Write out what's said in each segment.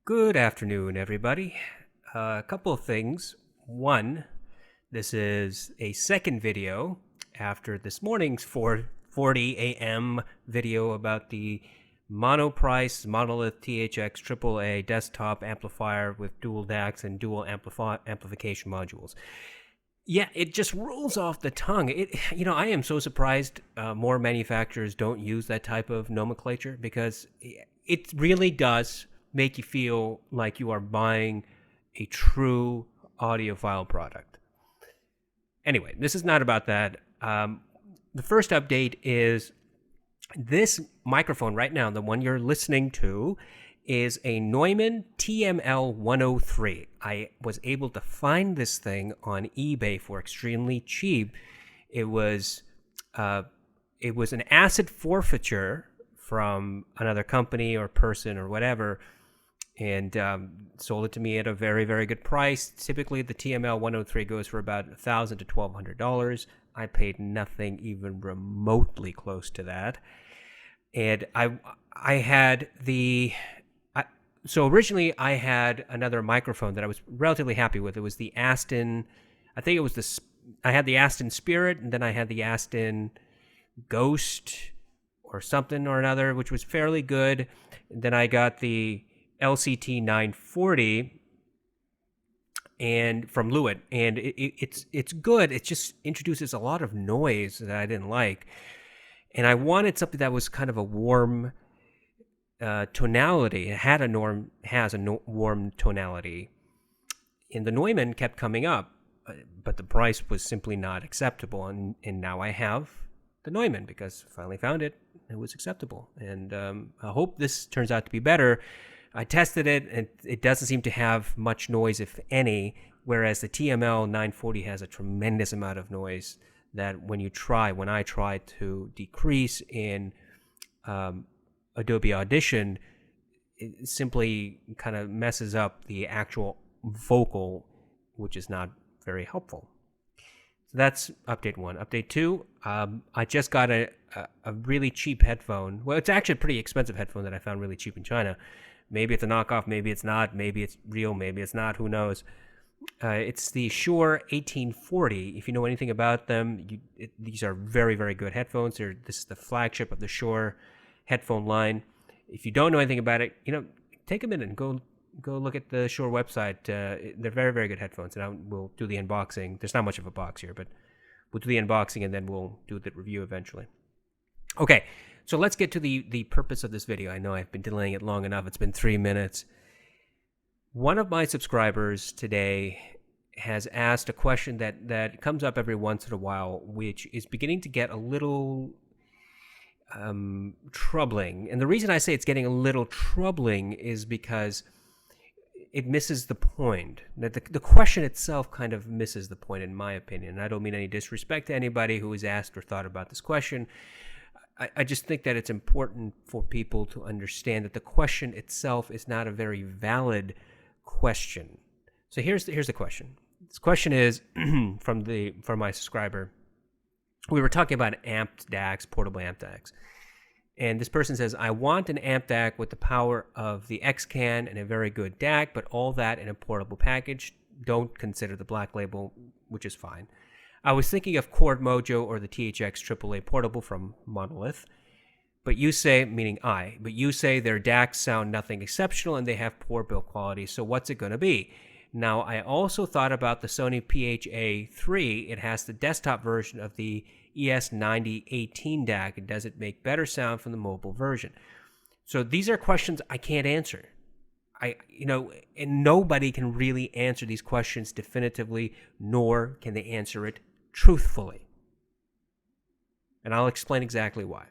Good afternoon, everybody. A couple of things. One, this is a second video after this morning's 4:40 a.m. video about the monoprice monolith THX AAA desktop amplifier with dual DACs and dual amplification modules. Yeah, it just rolls off the tongue. I am so surprised more manufacturers don't use that type of nomenclature because it really does make you feel like you are buying a true audiophile product. Anyway, this is not about that. The first update is this microphone right now, the one you're listening to, is a Neumann TML 103. I was able to find this thing on eBay for extremely cheap. It was an asset forfeiture from another company or person or whatever, and sold it to me at a very, very good price. Typically, the TML 103 goes for about $1,000 to $1,200. I paid nothing even remotely close to that. And I had so originally I had another microphone that I was relatively happy with. It was the Aston, I think it was I had the Aston Spirit, and then I had the Aston Ghost or something or another, which was fairly good. And then I got the LCT 940 and from Lewitt, and it's good. It just introduces a lot of noise that I didn't like, and I wanted something that was kind of a warm tonality. It has a warm tonality, and the Neumann kept coming up, but the price was simply not acceptable. And now I have the Neumann because I finally found it. It was acceptable, and I hope this turns out to be better. I tested it, and it doesn't seem to have much noise, if any, whereas the TML 940 has a tremendous amount of noise that when I try to decrease in Adobe Audition, it simply kind of messes up the actual vocal, which is not very helpful. So that's update one. Update two, I just got a really cheap headphone. Well, it's actually a pretty expensive headphone that I found really cheap in China. Maybe it's a knockoff, maybe it's not, maybe it's real, maybe it's not, who knows. It's the Shure 1840. If you know anything about them, these are very, very good headphones. This is the flagship of the Shure headphone line. If you don't know anything about it, take a minute and go look at the Shure website. They're very, very good headphones, and we'll do the unboxing. There's not much of a box here, but we'll do the unboxing, and then we'll do the review eventually. Okay, so let's get to the purpose of this video. I know I've been delaying it long enough. It's been 3 minutes. One of my subscribers today has asked a question that comes up every once in a while, which is beginning to get a little troubling. And the reason I say it's getting a little troubling is because it misses the point. The question itself kind of misses the point, in my opinion. And I don't mean any disrespect to anybody who has asked or thought about this question. I just think that it's important for people to understand that the question itself is not a very valid question. So here's the question. This question is from my subscriber. We were talking about amped DACs, portable amp DACs. And this person says, I want an amp DAC with the power of the XCAN and a very good DAC, but all that in a portable package. Don't consider the black label, which is fine. I was thinking of Chord Mojo or the THX AAA portable from Monolith. But you say, meaning but you say their DACs sound nothing exceptional and they have poor build quality, so what's it going to be? Now, I also thought about the Sony PHA-3. It has the desktop version of the ES9018 DAC. Does it make better sound from the mobile version? So these are questions I can't answer. And nobody can really answer these questions definitively, nor can they answer it truthfully. And I'll explain exactly why.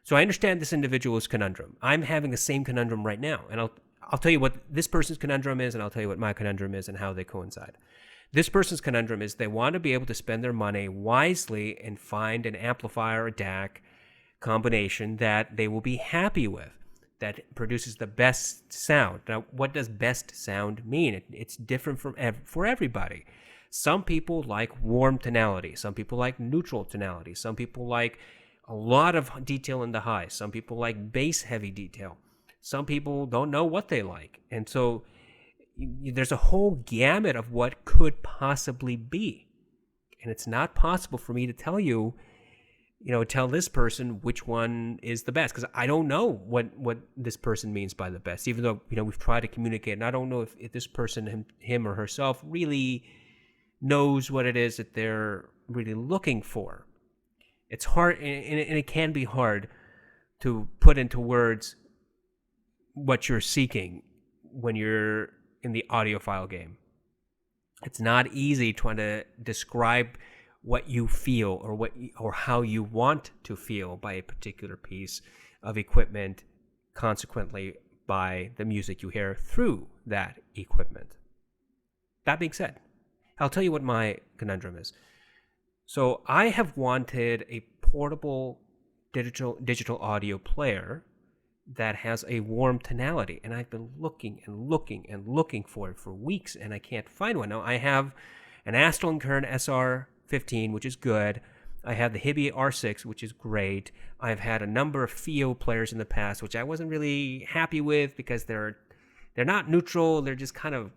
So I understand this individual's conundrum. I'm having the same conundrum right now, and I'll tell you what this person's conundrum is, and I'll tell you what my conundrum is and how they coincide. This person's conundrum is they want to be able to spend their money wisely and find an amplifier or DAC combination that they will be happy with, that produces the best sound. Now, what does best sound mean? It's different for everybody. Some people like warm tonality. Some people like neutral tonality. Some people like a lot of detail in the highs. Some people like bass-heavy detail. Some people don't know what they like. And so there's a whole gamut of what could possibly be. And it's not possible for me to tell you, tell this person which one is the best, because I don't know what this person means by the best, even though, we've tried to communicate. And I don't know if this person, him or herself, really knows what it is that they're really looking for. It's hard, and it can be hard to put into words what you're seeking when you're in the audiophile game. It's not easy trying to describe what you feel or how you want to feel by a particular piece of equipment, consequently by the music you hear through that equipment. That being said, I'll tell you what my conundrum is. So I have wanted a portable digital audio player that has a warm tonality, and I've been looking and looking and looking for it for weeks, and I can't find one. Now, I have an Astral & Kern SR15, which is good. I have the Hibby R6, which is great. I've had a number of FIO players in the past, which I wasn't really happy with because they're not neutral. They're just kind of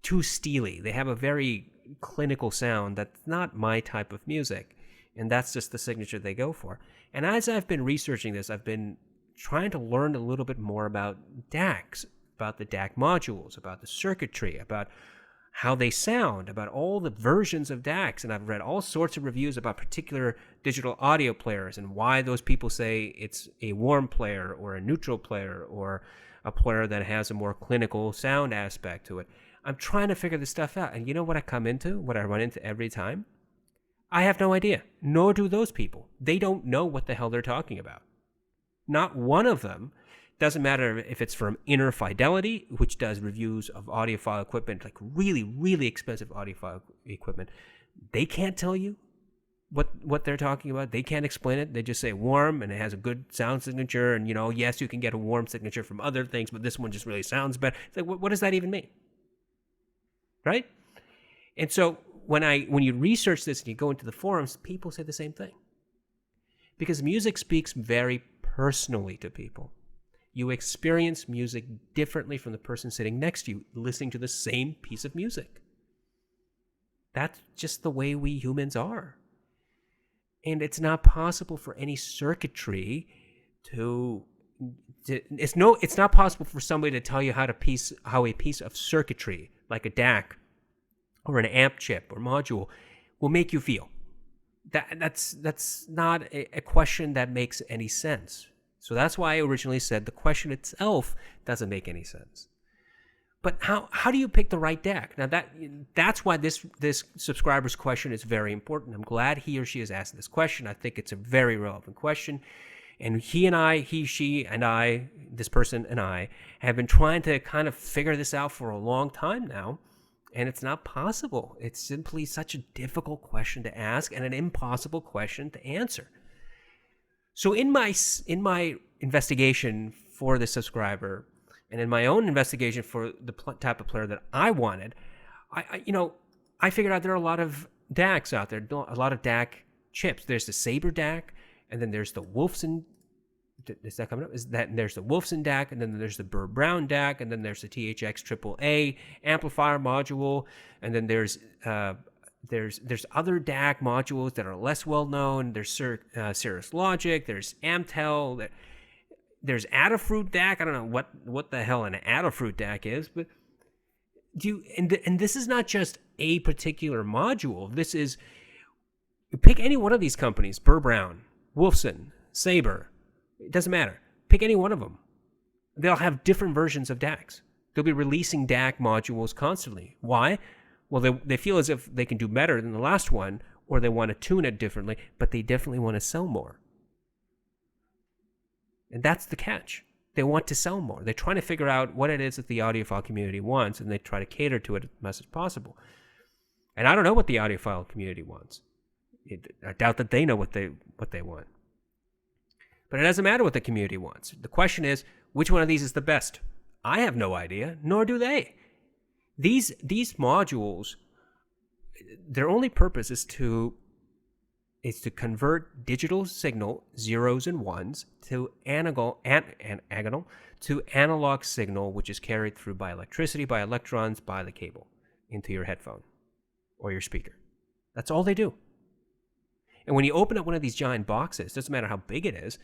too steely. They have a very clinical sound that's not my type of music, and that's just the signature they go for. And as I've been researching this, I've been trying to learn a little bit more about DACs, about the DAC modules, about the circuitry, about how they sound, about all the versions of DACs. And I've read all sorts of reviews about particular digital audio players and why those people say it's a warm player or a neutral player or a player that has a more clinical sound aspect to it. I'm trying to figure this stuff out. And you know what I run into every time? I have no idea. Nor do those people. They don't know what the hell they're talking about. Not one of them, doesn't matter if it's from Inner Fidelity, which does reviews of audiophile equipment, like really, really expensive audiophile equipment. They can't tell you what they're talking about. They can't explain it. They just say warm and it has a good sound signature. And, yes, you can get a warm signature from other things, but this one just really sounds better. It's like, what does that even mean? Right? And so when you research this and you go into the forums, people say the same thing. Because music speaks very personally to people. You experience music differently from the person sitting next to you, listening to the same piece of music. That's just the way we humans are. And it's not possible for any circuitry it's not possible for somebody to tell you how a piece of circuitry, like a DAC or an amp chip or module, will make you feel. That's not a question that makes any sense. So that's why I originally said the question itself doesn't make any sense. But how do you pick the right DAC? Now that's why this subscriber's question is very important. I'm glad he or she is asking this question. I think it's a very relevant question. And this person and I have been trying to kind of figure this out for a long time now. And it's not possible. It's simply such a difficult question to ask and an impossible question to answer. So in my investigation for the subscriber and in my own investigation for the type of player that I wanted, I figured out there are a lot of DACs out there, a lot of DAC chips. There's the Sabre DAC, and then there's the Wolfson. Is that coming up? There's the Wolfson DAC, and then there's the Burr Brown DAC, and then there's the THX AAA amplifier module, and then there's other DAC modules that are less well known. There's Cirrus Logic, there's Amtel, there's Adafruit DAC. I don't know what the hell an Adafruit DAC is, but and this is not just a particular module. This is, pick any one of these companies: Burr Brown, Wolfson, Sabre. It doesn't matter. Pick any one of them. They'll have different versions of DACs. They'll be releasing DAC modules constantly. Why? Well, they feel as if they can do better than the last one, or they want to tune it differently, but they definitely want to sell more. And that's the catch. They want to sell more. They're trying to figure out what it is that the audiophile community wants, and they try to cater to it as much as possible. And I don't know what the audiophile community wants. I doubt that they know what they want. But it doesn't matter what the community wants. The question is, which one of these is the best? I have no idea, nor do they. These modules, their only purpose is to is to convert digital signal zeros and ones to analog signal, which is carried through by electricity, by electrons, by the cable into your headphone or your speaker. That's all they do. And when you open up one of these giant boxes, doesn't matter how big it is,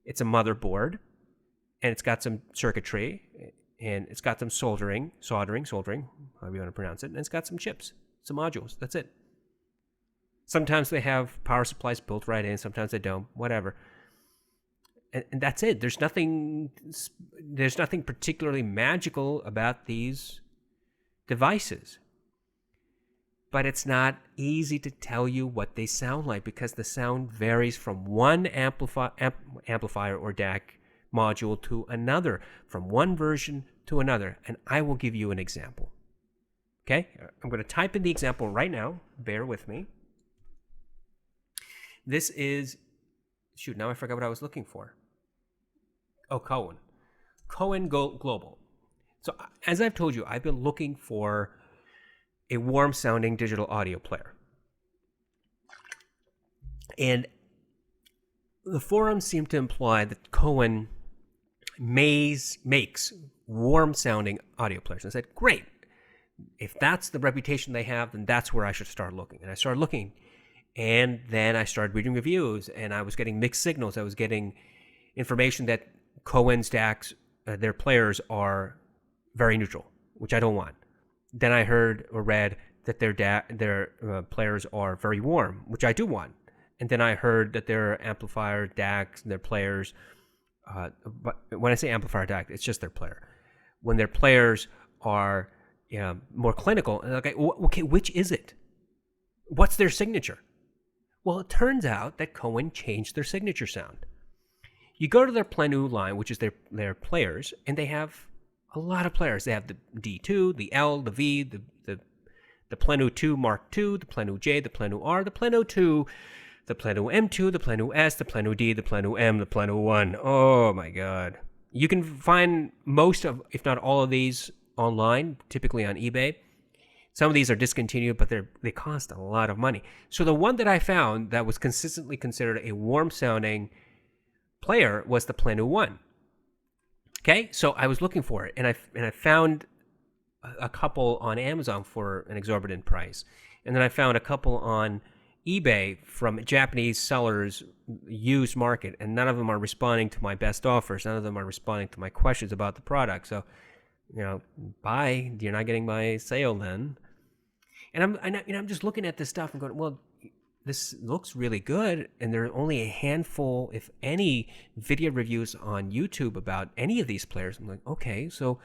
it's a motherboard, and it's got some circuitry, and it's got some soldering, however you want to pronounce it, and it's got some chips, some modules. That's it. Sometimes they have power supplies built right in, sometimes they don't, whatever. And that's it. There's nothing particularly magical about these devices. But it's not easy to tell you what they sound like because the sound varies from one amplifier or DAC module to another, from one version to another. And I will give you an example. Okay? I'm going to type in the example right now. Bear with me. This is, now I forgot what I was looking for. Oh, Cohen Global. So as I've told you, I've been looking for a warm-sounding digital audio player. And the forums seem to imply that Cohen makes warm-sounding audio players. And I said, great. If that's the reputation they have, then that's where I should start looking. And I started looking. And then I started reading reviews, and I was getting mixed signals. I was getting information that Cohen's DACs, their players are very neutral, which I don't want. Then I heard or read that their players are very warm, which I do want. And then I heard that their amplifier DACs and their players, but when I say amplifier DAC, it's just their player. When their players are more clinical, and okay, which is it? What's their signature? Well, it turns out that Cohen changed their signature sound. You go to their Plenu line, which is their players, and they have a lot of players. They have the D2, the L, the V, the Plenu 2 Mark II, the Plenu J, the Plenu R, the Plenu 2, the Plenu M2, the Plenu S, the Plenu D, the Plenu M, the Plenu 1. Oh my God. You can find most of, if not all of these online, typically on eBay. Some of these are discontinued, but they cost a lot of money. So the one that I found that was consistently considered a warm-sounding player was the Plenu 1. Okay, so I was looking for it, and I found a couple on Amazon for an exorbitant price. And then I found a couple on eBay from Japanese sellers, used market, and none of them are responding to my best offers. None of them are responding to my questions about the product. So, bye. You're not getting my sale then. And I'm just looking at this stuff and going, well, this looks really good, and there are only a handful, if any, video reviews on YouTube about any of these players. I'm like, okay, so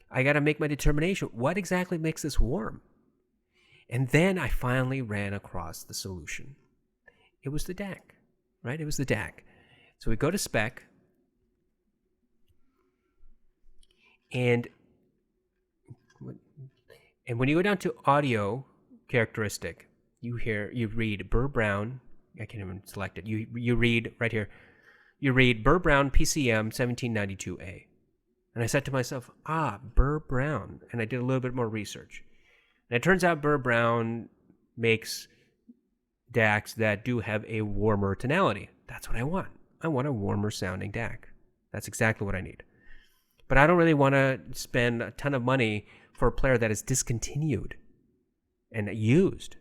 I got to make my determination. What exactly makes this warm? And then I finally ran across the solution. It was the DAC, right? It was the DAC. So we go to spec, and when you go down to audio characteristic, you read Burr Brown. I can't even select it. You read right here. You read Burr Brown PCM 1792A. And I said to myself, Burr Brown. And I did a little bit more research. And it turns out Burr Brown makes DACs that do have a warmer tonality. That's what I want. I want a warmer sounding DAC. That's exactly what I need. But I don't really want to spend a ton of money for a player that is discontinued and used.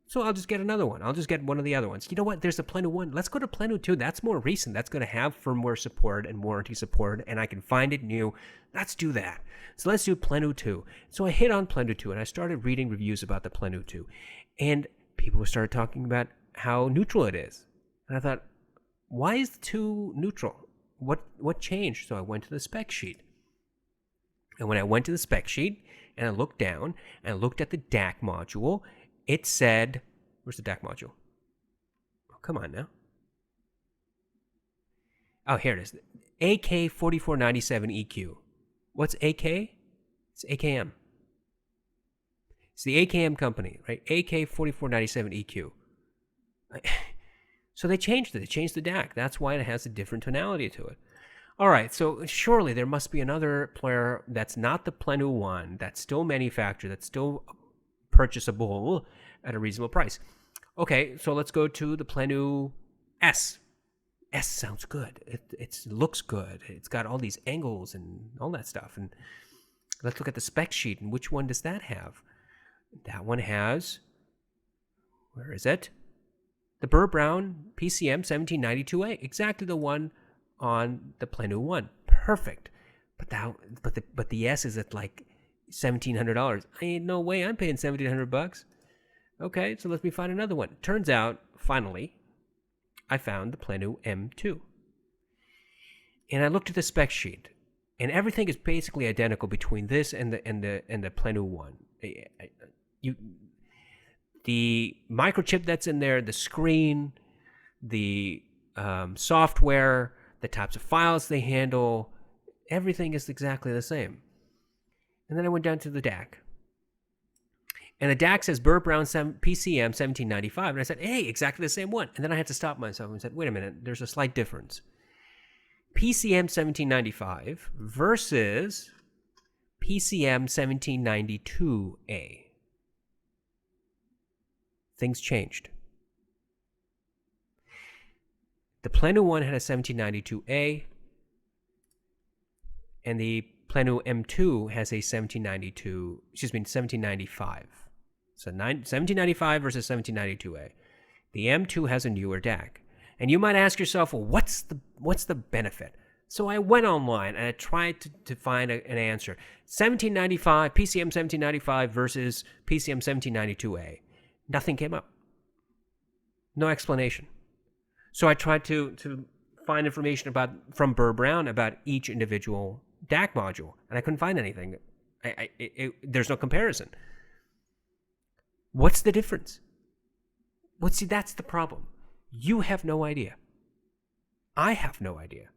So I'll just get another one. I'll just get one of the other ones. You know what? There's a Plenu 1. Let's go to Plenu 2. That's more recent. That's going to have firmware support and warranty support, and I can find it new. Let's do that. So let's do Plenu 2. So I hit on Plenu 2, and I started reading reviews about the Plenu 2. And people started talking about how neutral it is. And I thought, why is the 2 neutral? What changed? So I went to the spec sheet. And when I went to the spec sheet, and I looked down, and I looked at the DAC module, it said, where's the DAC module? Oh, come on now. Oh, here it is. AK4497EQ. What's AK? It's AKM. It's the AKM company, right? AK4497EQ. So they changed it. They changed the DAC. That's why it has a different tonality to it. All right, so surely there must be another player that's not the Plenu 1, that's still manufactured, that's still purchasable at a reasonable price. Okay, so let's go to the Plenu S. S sounds good. It looks good. It's got all these angles and all that stuff. And let's look at the spec sheet. And which one does that have? That one has, where is it? The Burr Brown PCM 1792A. Exactly the one on the Plenu 1. Perfect. But the S is at like $1,700. Ain't no way I'm paying $1,700. Okay, so let me find another one. Turns out, finally, I found the Plenu M2. And I looked at the spec sheet, and everything is basically identical between this and the Plenu 1. The microchip that's in there, the screen, the software, the types of files they handle, everything is exactly the same. And then I went down to the DAC. And the DAC says Burr Brown PCM 1795. And I said, hey, exactly the same one. And then I had to stop myself and said, wait a minute, there's a slight difference. PCM 1795 versus PCM 1792A. Things changed. The Plenu 1 had a 1792A, and the Plenu M2 has a 1795. So 1795 versus 1792A. The M2 has a newer DAC. And you might ask yourself, well, what's the benefit? So I went online and I tried to find an answer. 1795, PCM 1795 versus PCM 1792A. Nothing came up. No explanation. So I tried to find information from Burr Brown about each individual DAC module, and I couldn't find anything. There's no comparison. What's the difference? Well, see, that's the problem. You have no idea. I have no idea.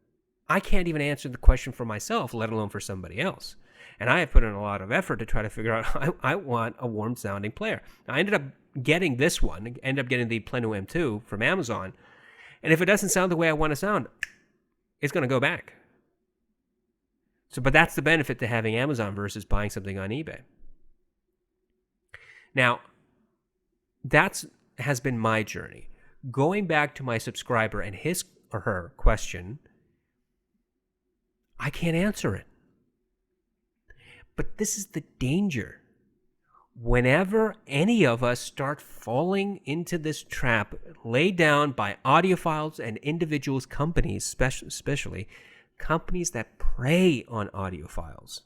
I can't even answer the question for myself, let alone for somebody else. And I have put in a lot of effort to try to figure out, I want a warm-sounding player. I ended up getting this one, ended up getting the Plenu M2 from Amazon, and if it doesn't sound the way I want to sound, it's going to go back. But that's the benefit to having Amazon versus buying something on eBay. Now, that has been my journey. Going back to my subscriber and his or her question, I can't answer it. But this is the danger. Whenever any of us start falling into this trap laid down by audiophiles and individuals, companies, especially companies that prey on audiophiles,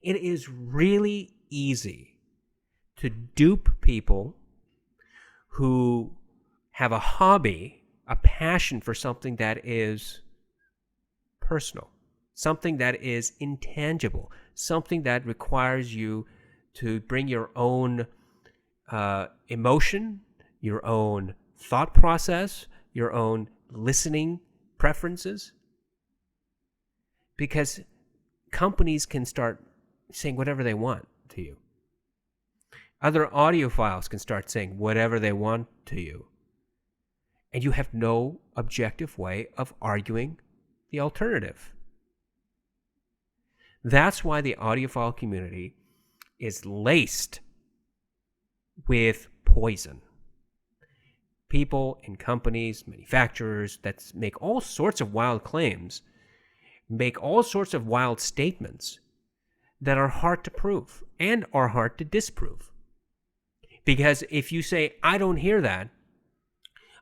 it is really easy to dupe people who have a hobby, a passion for something that is personal, something that is intangible, something that requires you to bring your own emotion, your own thought process, your own listening preferences. Because companies can start saying whatever they want to you. Other audiophiles can start saying whatever they want to you. And you have no objective way of arguing the alternative. That's why the audiophile community is laced with poison. People and companies, manufacturers that make all sorts of wild claims, make all sorts of wild statements that are hard to prove and are hard to disprove. Because if you say, I don't hear that,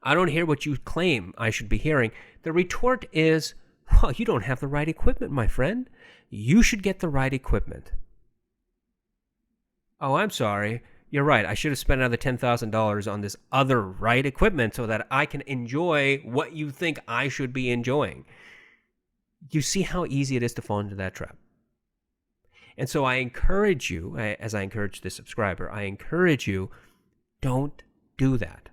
I don't hear what you claim I should be hearing, the retort is, well, you don't have the right equipment, my friend. You should get the right equipment. Oh, I'm sorry. You're right. I should have spent another $10,000 on this other right equipment so that I can enjoy what you think I should be enjoying. You see how easy it is to fall into that trap. And so I encourage you, as I encourage this subscriber, I encourage you, don't do that.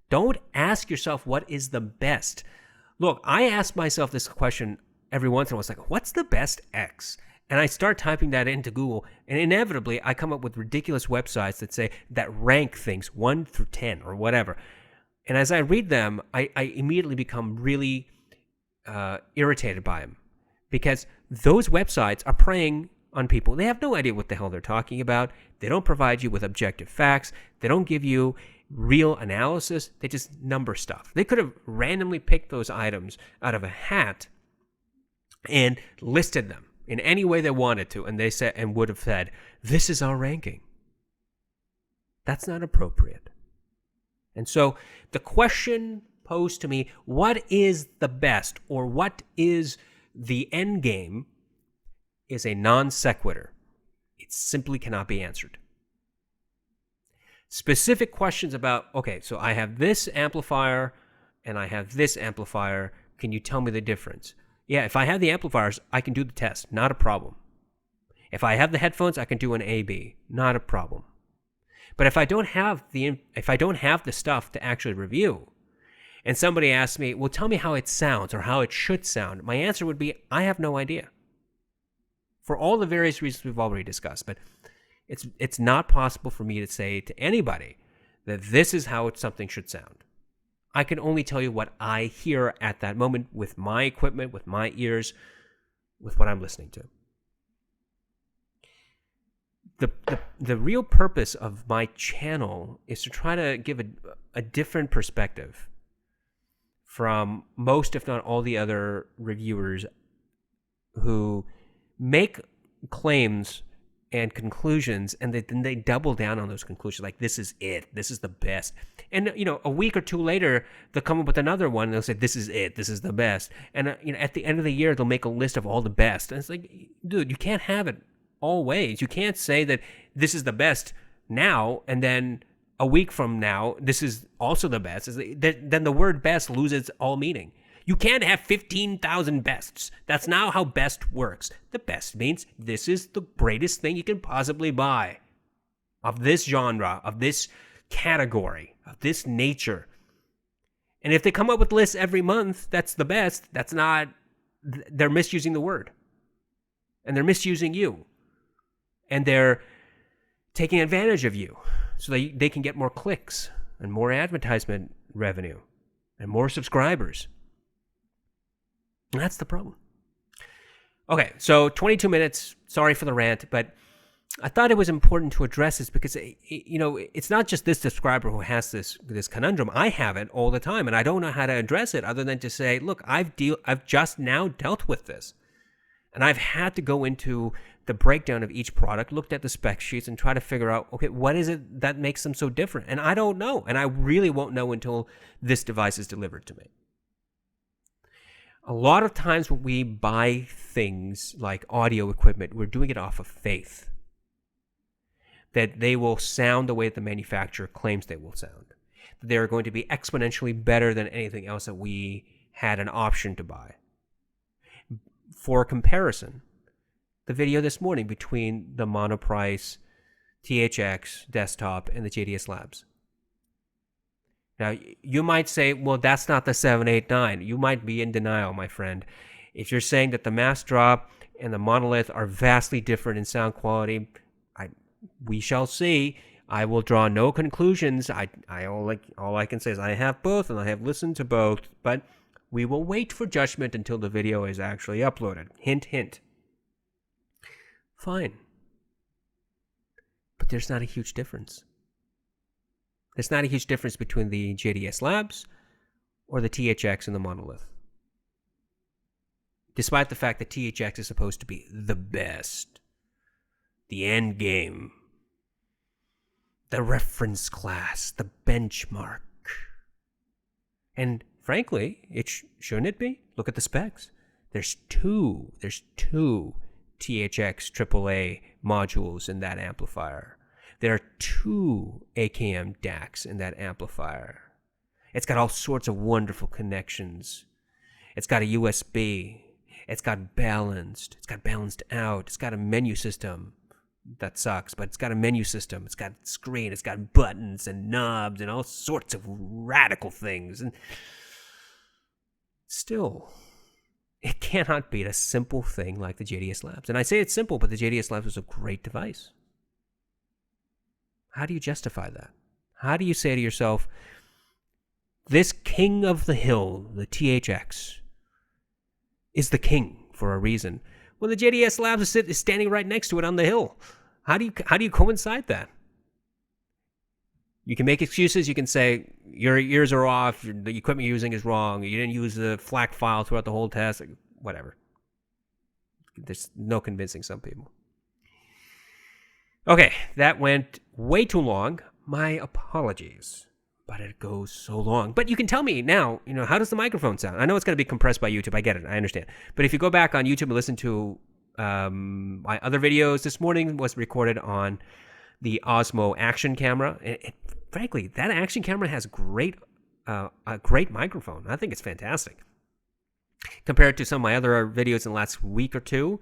Don't ask yourself what is the best. Look, I ask myself this question every once in a while. It's like, what's the best X? And I start typing that into Google, and inevitably I come up with ridiculous websites that rank things 1 through 10 or whatever. And as I read them, I immediately become really irritated by them, because those websites are preying on people. They have no idea what the hell they're talking about. They don't provide you with objective facts. They don't give you real analysis. They just number stuff. They could have randomly picked those items out of a hat and listed them in any way they wanted to, and they said, and would have said, this is our ranking. That's not appropriate. And so the question posed to me, what is the best, or what is the end game, is a non sequitur. It simply cannot be answered. Specific questions about, okay, so I have this amplifier and I have this amplifier. Can you tell me the difference? Yeah, if I have the amplifiers, I can do the test. Not a problem. If I have the headphones, I can do an A/B. Not a problem. But if I don't have the stuff to actually review, and somebody asks me, well, tell me how it sounds or how it should sound, my answer would be, I have no idea. For all the various reasons we've already discussed. But it's not possible for me to say to anybody that this is how something should sound. I can only tell you what I hear at that moment with my equipment, with my ears, with what I'm listening to. The real purpose of my channel is to try to give a different perspective from most, if not all, the other reviewers who make claims and conclusions, and then they double down on those conclusions, like, this is it, this is the best. And, a week or two later, they'll come up with another one, and they'll say, this is it, this is the best. And, at the end of the year, they'll make a list of all the best. And it's like, dude, you can't have it all ways. You can't say that this is the best now, and then a week from now, this is also the best. Then the word best loses all meaning. You can't have 15,000 bests. That's not how best works. The best means this is the greatest thing you can possibly buy of this genre, of this category, of this nature. And if they come up with lists every month, that's the best. That's not, they're misusing the word. And they're misusing you. And they're taking advantage of you so they can get more clicks and more advertisement revenue and more subscribers. And that's the problem. Okay, so 22 minutes. Sorry for the rant, but I thought it was important to address this because, it's not just this subscriber who has this conundrum. I have it all the time, and I don't know how to address it other than to say, look, I've just now dealt with this. And I've had to go into the breakdown of each product, looked at the spec sheets, and try to figure out, okay, what is it that makes them so different? And I don't know, and I really won't know until this device is delivered to me. A lot of times when we buy things like audio equipment, we're doing it off of faith that they will sound the way that the manufacturer claims they will sound. That they're going to be exponentially better than anything else that we had an option to buy. For comparison, the video this morning between the Monoprice THX desktop and the JDS Labs. Now, you might say, well, that's not the 789. You might be in denial, my friend. If you're saying that the Mass Drop and the Monolith are vastly different in sound quality, we shall see. I will draw no conclusions. All I can say is I have both, and I have listened to both, but we will wait for judgment until the video is actually uploaded. Hint, hint. Fine. But there's not a huge difference. There's not a huge difference between the JDS Labs or the THX and the Monolith. Despite the fact that THX is supposed to be the best, the end game, the reference class, the benchmark. And frankly, shouldn't it be? Look at the specs. There's two THX AAA modules in that amplifier. There are 2 AKM DACs in that amplifier. It's got all sorts of wonderful connections. It's got a USB. It's got balanced out. It's got a menu system. That sucks, but it's got a menu system. It's got screen. It's got buttons and knobs and all sorts of radical things. And still, it cannot beat a simple thing like the JDS Labs. And I say it's simple, but the JDS Labs was a great device. How do you justify that? How do you say to yourself, this king of the hill, the THX, is the king for a reason? Well, the JDS Labs is standing right next to it on the hill. How do you coincide that? You can make excuses. You can say your ears are off, the equipment you're using is wrong, you didn't use the FLAC file throughout the whole test, whatever. There's no convincing some people. Okay, that went way too long. My apologies. But it goes so long. But you can tell me now, how does the microphone sound? I know it's going to be compressed by YouTube. I get it. I understand. But if you go back on YouTube and listen to my other videos, this morning was recorded on the Osmo Action camera. Frankly, that Action camera has a great microphone. I think it's fantastic. Compared to some of my other videos in the last week or two,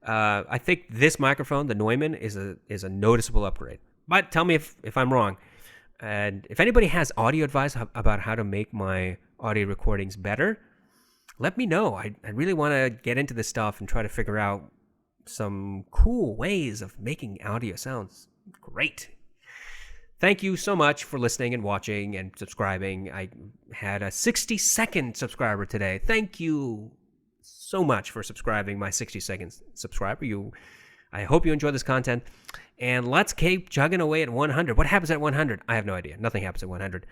I think this microphone, the Neumann, is a noticeable upgrade. But tell me if I'm wrong. And if anybody has audio advice about how to make my audio recordings better, let me know. I really want to get into this stuff and try to figure out some cool ways of making audio sounds great. Thank you so much for listening and watching and subscribing. I had a 60-second subscriber today. Thank you so much for subscribing, my 60-second subscriber. I hope you enjoy this content. And let's keep chugging away at 100. What happens at 100? I have no idea. Nothing happens at 100.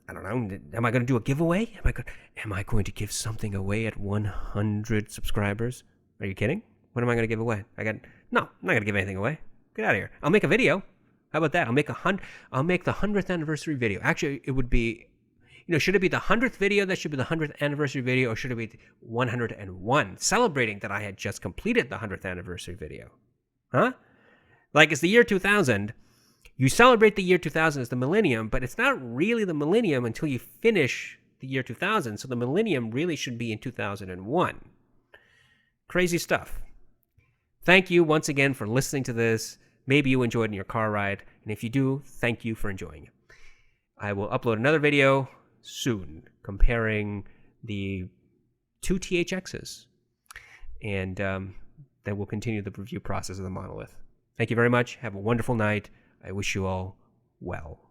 I don't know. Am I going to do a giveaway? Am I going to give something away at 100 subscribers? Are you kidding? What am I going to give away? No, I'm not going to give anything away. Get out of here. I'll make a video. How about that? I'll make the 100th anniversary video. Actually, it would be, should it be the 100th video that should be the 100th anniversary video, or should it be 101, celebrating that I had just completed the 100th anniversary video? Huh? Like, it's the year 2000. You celebrate the year 2000 as the millennium, but it's not really the millennium until you finish the year 2000. So the millennium really should be in 2001. Crazy stuff. Thank you once again for listening to this. Maybe you enjoyed it in your car ride. And if you do, thank you for enjoying it. I will upload another video soon comparing the two THXs. And then we'll continue the review process of the monolith. Thank you very much. Have a wonderful night. I wish you all well.